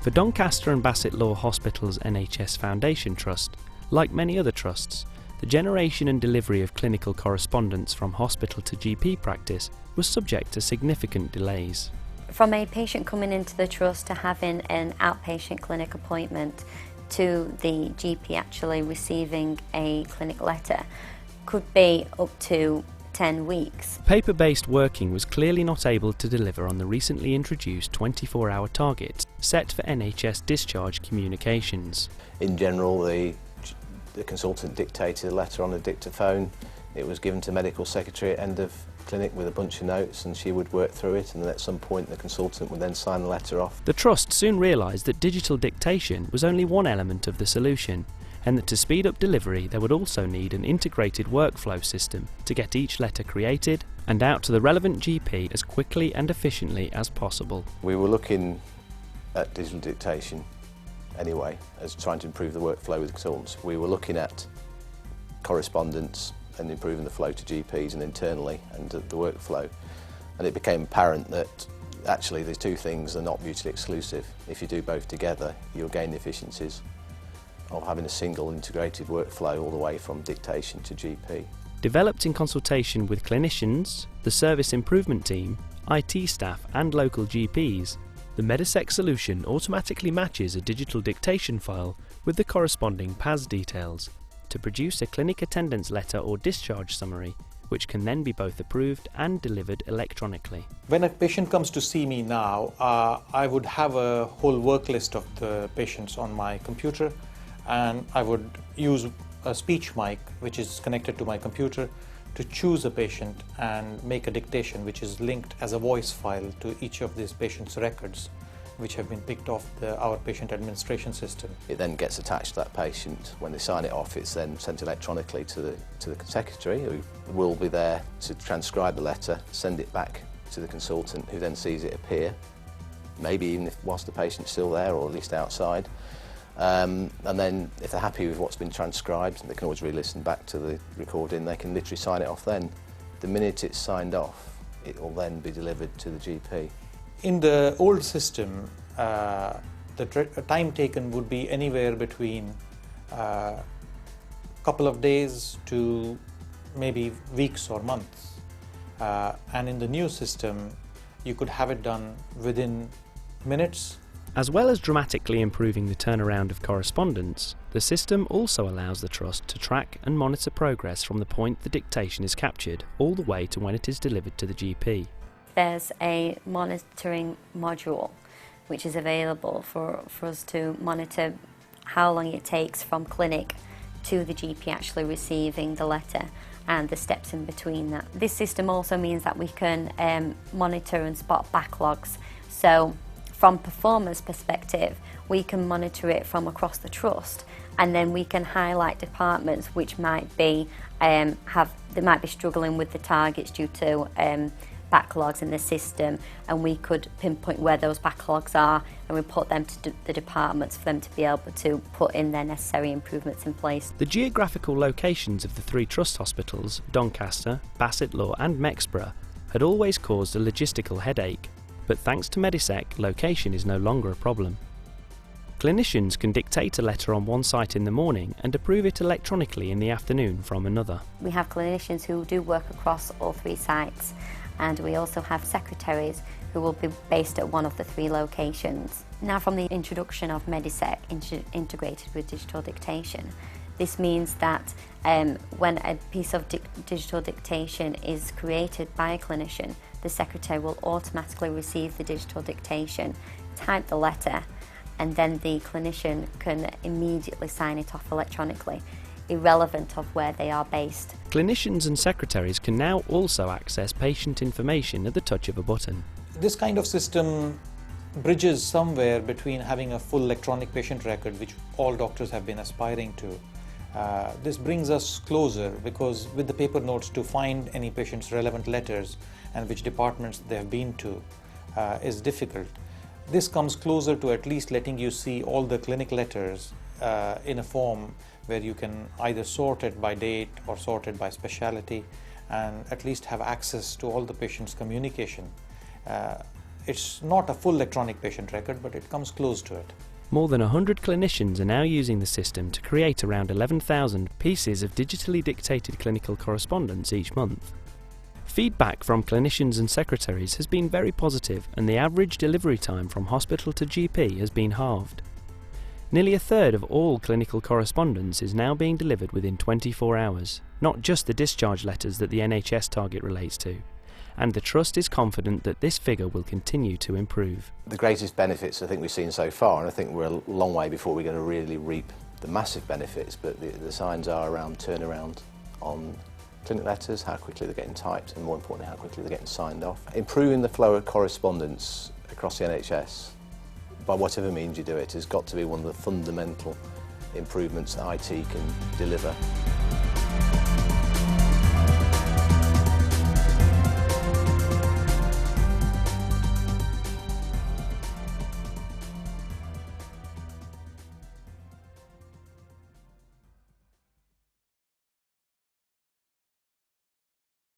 For Doncaster and Bassetlaw Hospital's NHS Foundation Trust, like many other trusts, the generation and delivery of clinical correspondence from hospital to GP practice was subject to significant delays. From a patient coming into the trust to having an outpatient clinic appointment to the GP actually receiving a clinic letter could be up to 10 weeks. Paper-based working was clearly not able to deliver on the recently introduced 24-hour targets set for NHS discharge communications. In general, the consultant dictated a letter on a dictaphone. It was given to medical secretary at end of clinic with a bunch of notes, and she would work through it, and then at some point the consultant would then sign the letter off. The Trust soon realised that digital dictation was only one element of the solution, and that to speed up delivery there would also need an integrated workflow system to get each letter created and out to the relevant GP as quickly and efficiently as possible. We were looking at digital dictation anyway as trying to improve the workflow with consultants. We were looking at correspondence and improving the flow to GPs and internally and the workflow, and it became apparent that actually the two things are not mutually exclusive. If you do both together, you'll gain the efficiencies of having a single integrated workflow all the way from dictation to GP. Developed in consultation with clinicians, the service improvement team, IT staff and local GPs, the Medisec solution automatically matches a digital dictation file with the corresponding PAS details to produce a clinic attendance letter or discharge summary, which can then be both approved and delivered electronically. When a patient comes to see me now, I would have a whole work list of the patients on my computer, and I would use a speech mic which is connected to my computer to choose a patient and make a dictation which is linked as a voice file to each of these patients' records which have been picked off our patient administration system. It then gets attached to that patient. When they sign it off, it's then sent electronically to the secretary, who will be there to transcribe the letter, send it back to the consultant, who then sees it appear, maybe even whilst the patient's still there or at least outside. And then if they're happy with what's been transcribed, they can always re-listen back to the recording. They can literally sign it off then. The minute it's signed off, it will then be delivered to the GP. In the old system, the time taken would be anywhere between a couple of days to maybe weeks or months. And in the new system, you could have it done within minutes. As well as dramatically improving the turnaround of correspondence, the system also allows the Trust to track and monitor progress from the point the dictation is captured all the way to when it is delivered to the GP. There's a monitoring module which is available for us to monitor how long it takes from clinic to the GP actually receiving the letter and the steps in between that. This system also means that we can monitor and spot backlogs. So from performance perspective, we can monitor it from across the trust, and then we can highlight departments which might be they might be struggling with the targets due to backlogs in the system, and we could pinpoint where those backlogs are and report them to the departments for them to be able to put in their necessary improvements in place. The geographical locations of the three trust hospitals, Doncaster, Bassetlaw and Mexborough, had always caused a logistical headache, but thanks to Medisec, location is no longer a problem. Clinicians can dictate a letter on one site in the morning and approve it electronically in the afternoon from another. We have clinicians who do work across all three sites, and we also have secretaries who will be based at one of the three locations. Now, from the introduction of Medisec integrated with digital dictation, this means that when a piece of digital dictation is created by a clinician, the secretary will automatically receive the digital dictation, type the letter, and then the clinician can immediately sign it off electronically, irrelevant of where they are based. Clinicians and secretaries can now also access patient information at the touch of a button. This kind of system bridges somewhere between having a full electronic patient record, which all doctors have been aspiring to. This brings us closer, because with the paper notes, to find any patient's relevant letters and which departments they have been to is difficult. This comes closer to at least letting you see all the clinic letters in a form where you can either sort it by date or sort it by specialty, and at least have access to all the patient's communication. It's not a full electronic patient record, but it comes close to it. More than 100 clinicians are now using the system to create around 11,000 pieces of digitally dictated clinical correspondence each month. Feedback from clinicians and secretaries has been very positive, and the average delivery time from hospital to GP has been halved. Nearly a third of all clinical correspondence is now being delivered within 24 hours, not just the discharge letters that the NHS target relates to, and the Trust is confident that this figure will continue to improve. The greatest benefits I think we've seen so far, and I think we're a long way before we're going to really reap the massive benefits, but the signs are around turnaround on clinic letters, how quickly they're getting typed, and more importantly, how quickly they're getting signed off. Improving the flow of correspondence across the NHS, by whatever means you do it, has got to be one of the fundamental improvements that IT can deliver.